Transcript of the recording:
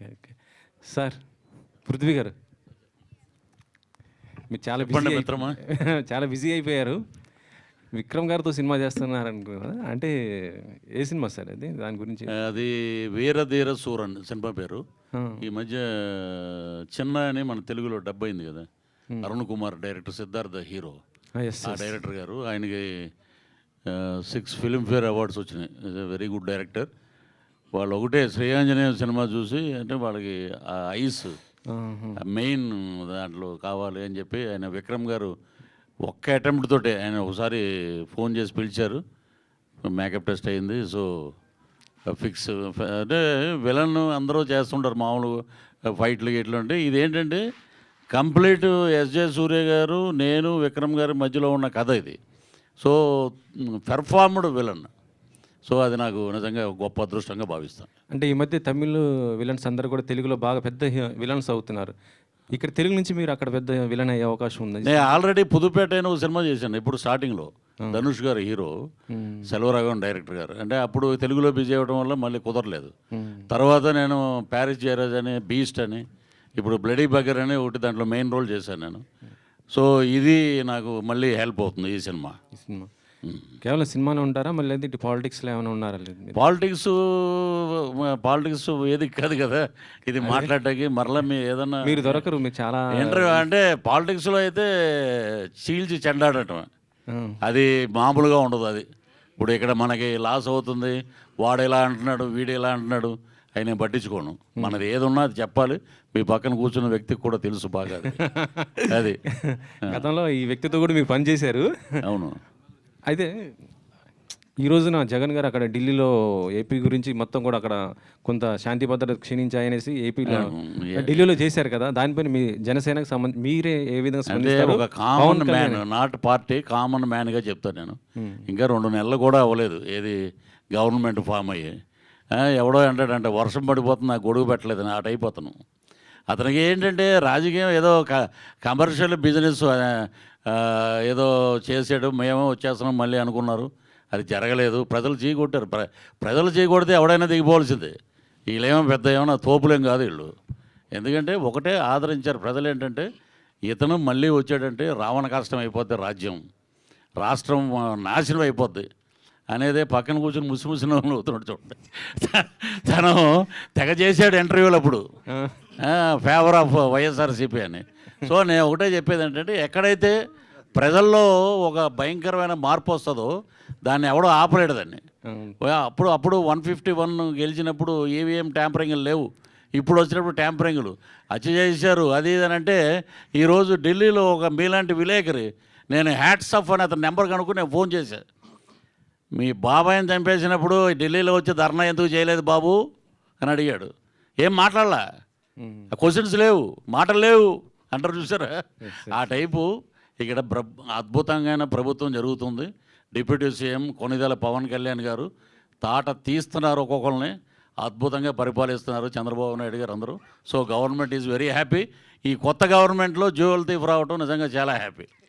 Okay. Okay. Sir Prithvi గారు మీరు చాలా చెప్పండి బిజీ మిత్రమా. చాలా బిజీ అయిపోయారు. విక్రమ్ గారితో సినిమా చేస్తున్నారు అనుకున్నా. అంటే ఏ సినిమా సార్ అది? దాని గురించి అది వీరధీర సూరన్ సినిమా పేరు. ఆ, ఈ మధ్య చిన్న అని మన తెలుగులో డబ్ అయింది కదా. Arun Kumar director, Siddhartha hero. Yes ఆ డైరెక్టర్ గారు, ఆయనకి 6 ఫిల్మ్ఫేర్ అవార్డ్స్ వచ్చినాయి. Very good director. వాళ్ళు ఒకటే శ్రేయాంజనేయ సినిమా చూసి, అంటే వాళ్ళకి ఆ ఐస్ మెయిన్ దాంట్లో కావాలి అని చెప్పి ఆయన విక్రమ్ గారు ఒక్క అటెంప్ట్ తోటే ఆయన ఒకసారి ఫోన్ చేసి పిలిచారు. మేకప్ టెస్ట్ అయింది. So fix. అంటే విలన్ అందరూ చేస్తుంటారు మామూలు ఫైట్లు గిట్లు. అంటే ఇదేంటంటే కంప్లీట్ ఎస్జే సూర్య గారు, నేను, విక్రమ్ గారి మధ్యలో ఉన్న కథ ఇది. So performed villain. సో అది నాకు నిజంగా గొప్ప అదృష్టంగా భావిస్తాను. అంటే ఈ మధ్య తమిళ్ విలన్స్ అందరూ కూడా తెలుగులో బాగా పెద్ద విలన్స్ అవుతున్నారు. ఇక్కడ తెలుగు నుంచి మీరు అక్కడ పెద్ద విలన్ అయ్యే అవకాశం ఉంది. నేను ఆల్రెడీ పుదుపేట అని ఒక సినిమా చేశాను ఇప్పుడు స్టార్టింగ్లో. ధనుష్ గారు హీరో, సెల్వరాఘవన్ డైరెక్టర్ గారు. అంటే అప్పుడు తెలుగులో బిజీ అవ్వడం వల్ల మళ్ళీ కుదరలేదు. తర్వాత నేను ప్యారిస్ జయరాజ్ అని, బీస్ట్ అని, ఇప్పుడు బ్లడీ బగర్ అని ఒకటి దాంట్లో మెయిన్ రోల్ చేశాను నేను. సో ఇది నాకు మళ్ళీ హెల్ప్ అవుతుంది ఈ సినిమా. ఈ సినిమా కేవలం సినిమాలో ఉంటారా, మళ్ళీ అయితే ఇటు పాలిటిక్స్లో ఏమైనా ఉన్నారా? లేదు మీరు? పాలిటిక్స్ ఏది కాదు కదా ఇది మాట్లాడటానికి. మరలా మీ ఏదన్నా మీరు దొరకరు, మీరు చాలా ఇంటర్వ్యూ అంటే పాలిటిక్స్లో అయితే చీల్చి చెండాడటం ఆ, అది మామూలుగా ఉండదు. అది ఇప్పుడు ఇక్కడ మనకి లాస్ అవుతుంది, వాడు ఇలా అంటున్నాడు, వీడు ఇలా అంటున్నాడు, అవి నేను పట్టించుకోను. మనది ఏది ఉన్నా అది చెప్పాలి. మీ పక్కన కూర్చున్న వ్యక్తికి కూడా తెలుసు బాగా అది. అది గతంలో ఈ వ్యక్తితో కూడా మీరు పని చేశారు. అవును. అయితే ఈ రోజున జగన్ గారు అక్కడ ఢిల్లీలో ఏపీ గురించి మొత్తం కూడా అక్కడ కొంత శాంతి భద్రత క్షీణించాయనేసి ఏపీలో ఢిల్లీలో చేశారు కదా. దానిపైన మీ జనసేనకు సంబంధించి మీరే ఏ విధంగా అంటే స్పందిస్తారు? ఒక common man, not party, common మ్యాన్గా చెప్తాను నేను. ఇంకా 2 నెలలు కూడా అవ్వలేదు ఏది గవర్నమెంట్ ఫామ్ అయ్యి. ఎవడో అంటాడంటే వర్షం పడిపోతుంది, నాకు గొడుగు పెట్టలేదని ఆ టైప్ అతను. అతనికి ఏంటంటే రాజకీయం ఏదో కమర్షియల్ బిజినెస్ ఏదో చేసాడు, మేమో వచ్చేస్తున్నాం మళ్ళీ అనుకున్నారు. అది జరగలేదు. ప్రజలు చీకొట్టారు. ప్రజలు చీకొడితే ఎవడైనా దిగిపోవాల్సిందే. వీళ్ళేమో పెద్ద ఏమైనా తోపులేం కాదు వీళ్ళు. ఎందుకంటే ఒకటే ఆదరించారు ప్రజలు. ఏంటంటే ఇతను మళ్ళీ వచ్చాడంటే రావణ కష్టం అయిపోద్ది, రాష్ట్రం నాశనం అయిపోద్ది అనేదే పక్కన కూర్చొని ముసిముసిన వాళ్ళు అవుతున్నాడు చూడండి. తను తెగ చేశాడు ఇంటర్వ్యూలు అప్పుడు, ఫేవర్ ఆఫ్ వైఎస్ఆర్సీపీ అని. సో నేను ఒకటే చెప్పేది ఏంటంటే ఎక్కడైతే ప్రజల్లో ఒక భయంకరమైన మార్పు వస్తుందో దాన్ని ఎవడో ఆపలేడు దాన్ని. అప్పుడు 151 గెలిచినప్పుడు ఈవీఎం ట్యాంపరింగ్లు లేవు. ఇప్పుడు వచ్చినప్పుడు ట్యాంపరింగ్లు హత్య చేశారు అది ఇది అని. అంటే ఈరోజు ఢిల్లీలో ఒక మీలాంటి విలేకరి, నేను హ్యాట్స్ ఆఫ్ అని అతని నెంబర్ కనుక్కొని నేను ఫోన్ చేశాను. మీ బాబాయిని చంపేసినప్పుడు ఢిల్లీలో వచ్చి ధర్నా ఎందుకు చేయలేదు బాబు అని అడిగాడు. ఏం మాట్లాడలా, క్వశ్చన్స్ లేవు, మాటలు లేవు అంటారు చూసారా. ఆ టైపు ఇక్కడ అద్భుతంగా ప్రభుత్వం జరుగుతుంది. డిప్యూటీ సీఎం కొణిదెల పవన్ కళ్యాణ్ గారు తాట తీస్తున్నారు, ఒక్కొక్కరిని అద్భుతంగా పరిపాలిస్తున్నారు చంద్రబాబు నాయుడు గారు అందరూ. So government is very happy. ఈ కొత్త గవర్నమెంట్లో జ్యువెల్ థీఫ్ రావటం నిజంగా చాలా హ్యాపీ.